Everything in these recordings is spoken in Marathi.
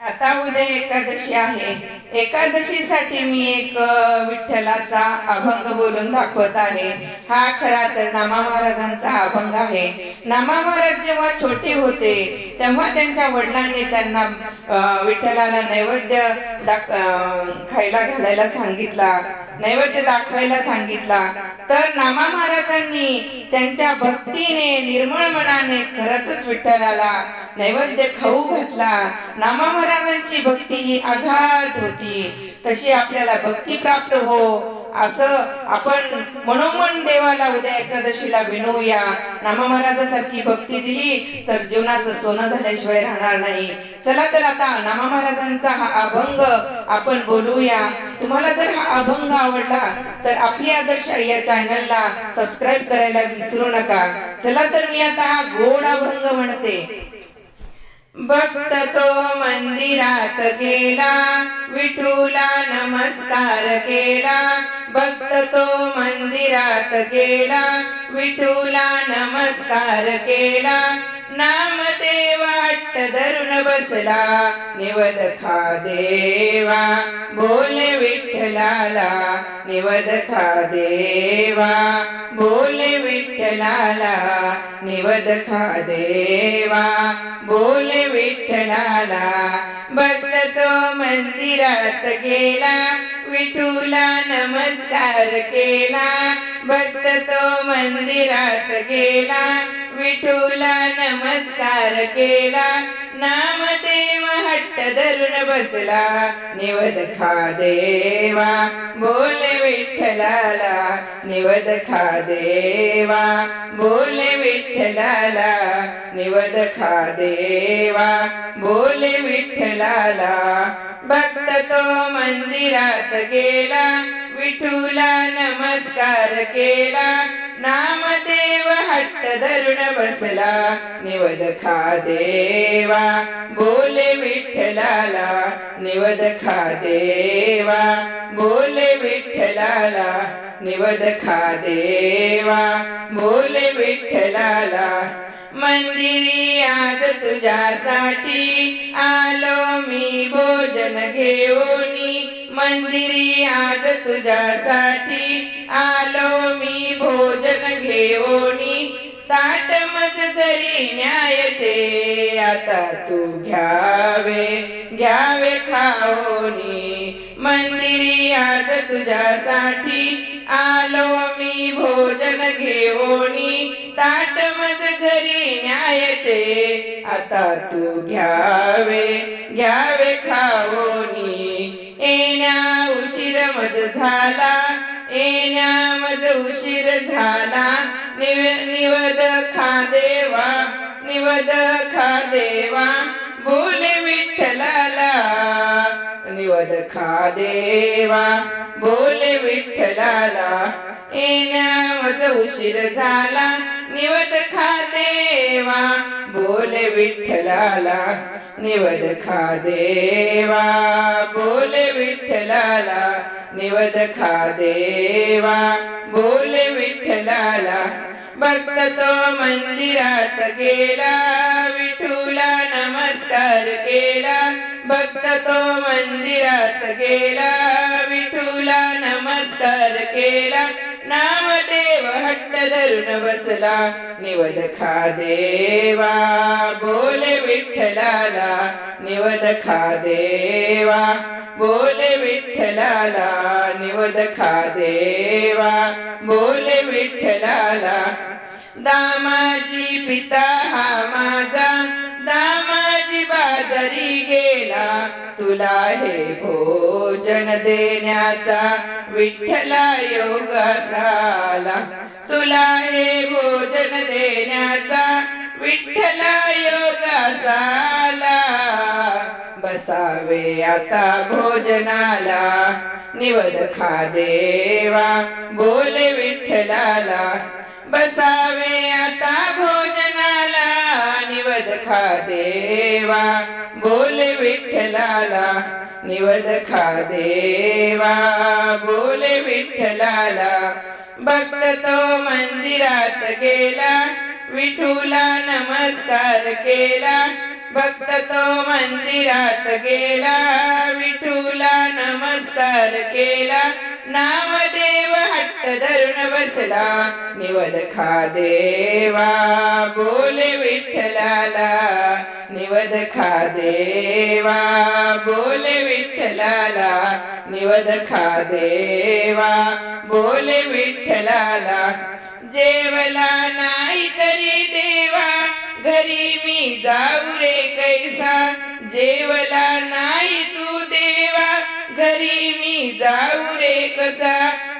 आता उद्या एकादशी आहे। एकादशीसाठी मी एक विठ्ठलाचा अभंग बोलून दाखवत आहे। हा खरा तर नामा महाराजांचा अभंग आहे। नामा महाराज जेव्हा छोटे होते तेव्हा त्यांच्या वडिलांनी त्यांना विठ्ठलाला नैवेद्य खायला घालायला सांगितला, नैवेद्य दाखवायला सांगितला। तर नामा महाराजांनी त्यांच्या भक्तीने निर्मळ मनाने खरंच विठ्ठलाला नैवेद्य खाऊ घातला। नामा महाराजांची भक्ती ही अगाध होती। तशी आपल्याला भक्ती प्राप्त हो असं आपण मनोमन देवाला उद्या एकादशीला विनवूया। नामा महाराजांसारखी भक्ती दिली तर जीवनाचं सोनं झाल्याशिवाय राहणार नाही। चला तर आता नामा महाराजांचा हा अभंग आपण बोलूया। तुम्हाला जर हा अभंग आवडला तर आपली आदर्श या चॅनलला सबस्क्राईब करायला विसरू नका। चला तर मी आता हा गोड अभंग म्हणते। भक्त तो मंदिरात गेला, विठूला नमस्कार केला। भक्त तो मंदिरात गेला, विठूला नमस्कार केला। नामदेव हट्ट धरून बसला, निवद खा देवा बोले विठ्ठलाला। निवद खा देवा बोले विठ्ठलाला, निवद खा देवा बोले विठ्ठलाला। भक्त तो मंदिरात गेला, विठूला नमस्कार केला। भक्त तो मंदिरात गेला, विठूला नमस्कार केला। नामदेव हट्ट धरून बसला, निवद खा देवा बोले विठ्ठलाला। निवद खा देवा बोले विठ्ठलाला, निवद खा देवा बोले विठ्ठलाला। भक्त तो मंदिरात गेला, विठूला नमस्कार केला। नामदेव हट्ट धरून बसला, निवद खा देवा बोले विठ्ठलाला। निवद खा देवा बोले विठ्ठलाला, निवद खा देवा बोले विठ्ठलाला। मंदिरी आज तुझ्यासाठी आलो मी भोजन घेऊनी। मंदिरी आज तुझ्यासाठी आलो मी भोजन घेऊनी। ताट मज घरी न्यायचे, आता तू घ्यावे घ्यावे खाओनी। मंदिरी आज तुझ्यासाठी आलो मी भोजन घेऊनी। ताट मज घरी न्यायचे, आता तू घ्यावे घ्यावे खाओनी। येण्या उशीर मज झाला, येण्या मज उशीर झाला। निवद खा देवा निवद खा देवा बोले विठ्ठलाला। निवद खा देवा बोले विठ्ठलाला। येण्या मज उशीर झाला, निवद खा देवा बोले विठ्ठलाला। निवद खा देवा बोले विठ्ठलाला। निवद खा देवा बोले विठ्ठलाला। भक्त तो मंदिरात गेला, विठूला नमस्कार केला। भक्त तो मंदिरात गेला, विठूला नमस्कार केला। नामदेव हट्ट धरून बसला, निवद खा देवा बोले विठ्ठलाला। निवद खा देवा बोले विठ्ठलाला। निवद खा देवा बोले विठ्ठलाला। दामाजी पिता हा माझा, दामाजी बाजारी गेला। तुला हे भोजन देण्याचा विठ्ठला योग साला। तुला हे भोजन देण्याचा विठ्ठला योग साला। बसावे आता भोजनाला, निवद खा देवा बोले विठ्ठलाला। बसावे आता भोजनाला, निवद खा देवा बोले विठ्ठलाला। निवद खा देवा बोले विठ्ठलाला। भक्त तो मंदिरात गेला, विठूला नमस्कार केला। भक्त तो मंदिरात गेला, विठूला नमस्कार केला. नामदेव हट्ट धरून बसला, निवद खा देवा बोले विठ्ठलाला. निवद खा देवा बोले विठ्ठलाला, निवद खा देवा बोले विठ्ठलाला. जेवला नाही तरी देवा, घरी मी जाऊ रे कैसा. जेवला नाही तू देवा, घरी मी जाऊ रे कसा.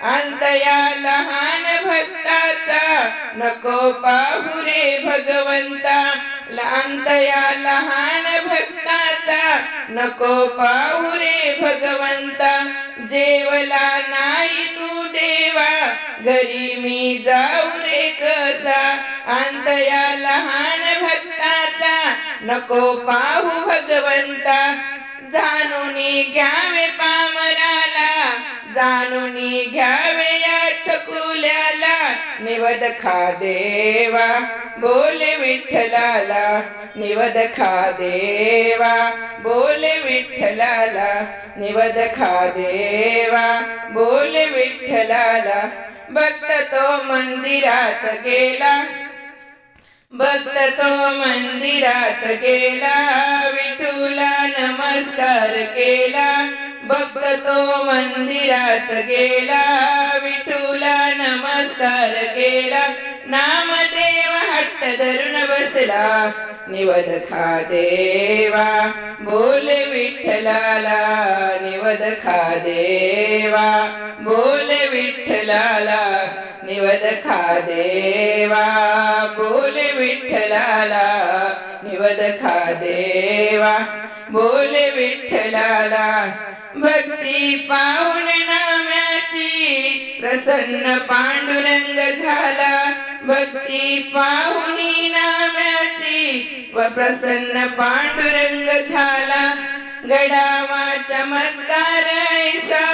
अंत या लहान भक्ताचा नको पाहू रे भगवंता. अंत या लहान भक्ताचा नको पाहू रे भगवंता. जेवला नाही तू देवा, घरी मी जाऊ रे कसा. अंत या लहान भक्ताचा नको पाहू भगवंता. जाणूनी घ्यावे पामराला, जाणूनी घ्यावे या छकुल्याला. निवद खा देवा बोले विठ्ठलाला, निवद खा देवा बोले विठ्ठलाला. निवद खा देवा बोले विठ्ठलाला. भक्त तो मंदिरात गेला, भक्त तो मंदिरात गेला, विठूला नमस्कार केला. भक्त तो मंदिरात गेला, विठूला नमस्कार केला. नामदेव हट्ट धरून बसला, निवद खा देवा बोले विठ्ठलाला. निवद खा देवा बोले विठ्ठलाला. निवद खा देवा बोले विठ्ठलाला. निवद खा देवा बोले विठ्ठलाला. भक्ती पाहुण नाम्याची प्रसन्न पांडुरंग झाला. भक्ती पाहुणी नाम्याची व प्रसन्न पांडुरंग झाला. गडावा चमत्कार ऐसा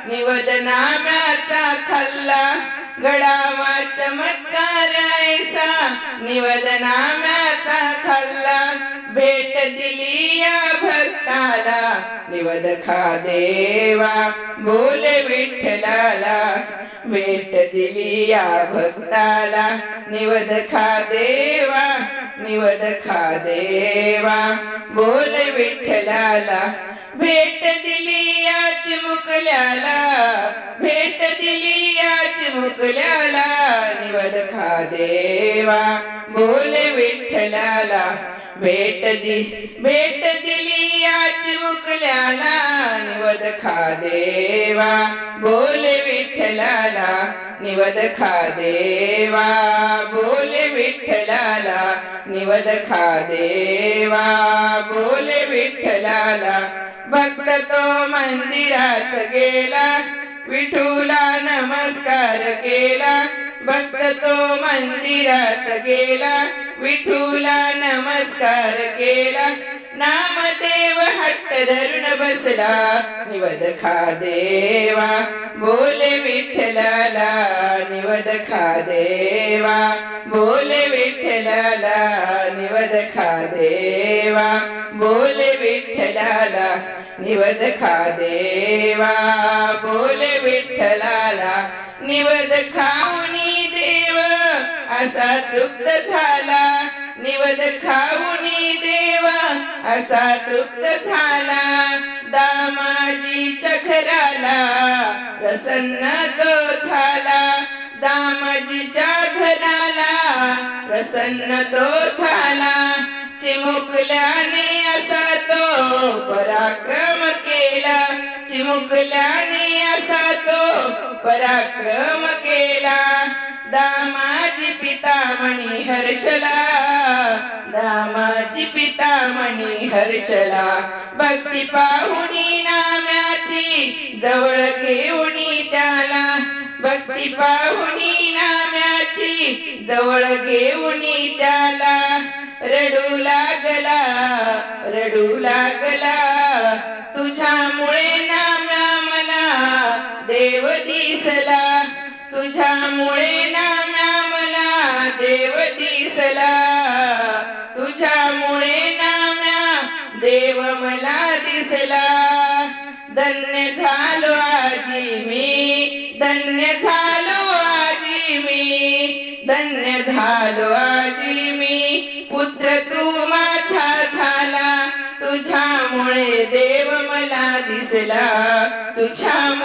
निवद नाम्याचा खाल्ला. गडावा चमत्कार ऐसा निवद नाम्याचा खाल्ला. भेट दिली या भक्ताला, निवद खा देवा बोले विठ्ठलाला. भेट दिली या भक्ताला, निवद खा देवा, निवद खा देवा बोले विठ्ठलाला. भेट दिली या चिमुकल्याला, भेट दिली या चिमुकल्याला. निवद खा देवा बोले विठ्ठलाला. भेट दिली या चिमुकल्याला. निवद खा देवा बोले विठ्ठलाला. निवद खा देवा बोले विठ्ठलाला. निवद खा देवा बोले विठ्ठलाला. भक्त तो मंदिरात गेला, विठूला नमस्कार केला. भक्त तो मंदिरात गेला, विठूला नमस्कार केला. नामदेव हट्ट धरून बसला, निवद खा देवा बोले विठ्ठलाला. निवद खा देवा बोले विठ्ठलाला. निवद खा देवा बोले विठ्ठलाला. निवद खा देवा बोले विठ्ठलाला. निवद खाऊनी देव असा तृप्त झाला. निवद खाऊनी देव असा तृप्त झाला. दामाजीच्या घराला प्रसन्न तो झाला. दामाजीच्या घराला प्रसन्न तो झाला. चिमुकल्याने असा तो पराक्रम केला. चिमुकल्याने असा तो पराक्रम केला. दामाजी पितामणी हर्षला, दामाजी पितामणी हर्षला. भक्ती पाहुणी नाम्याची जवळ घेऊनी त्याला. भक्ती पाहुणी नाम्याची जवळ घेऊनी त्याला. रडू लागला, रडू लागला. तुझ्यामुळे नाम्या मला देव दिसला. तुझ्यामुळे नाम्या मला देव दिसला. तुझ्यामुळे नाम्या देव मला दिसला. धन्य झालो आजी मी, धन्य झालो आजी मी, धन्य झालो आजी मी. पुत्र तू माझा झाला, तुझ्यामुळे देव मला दिसला, तुझ्या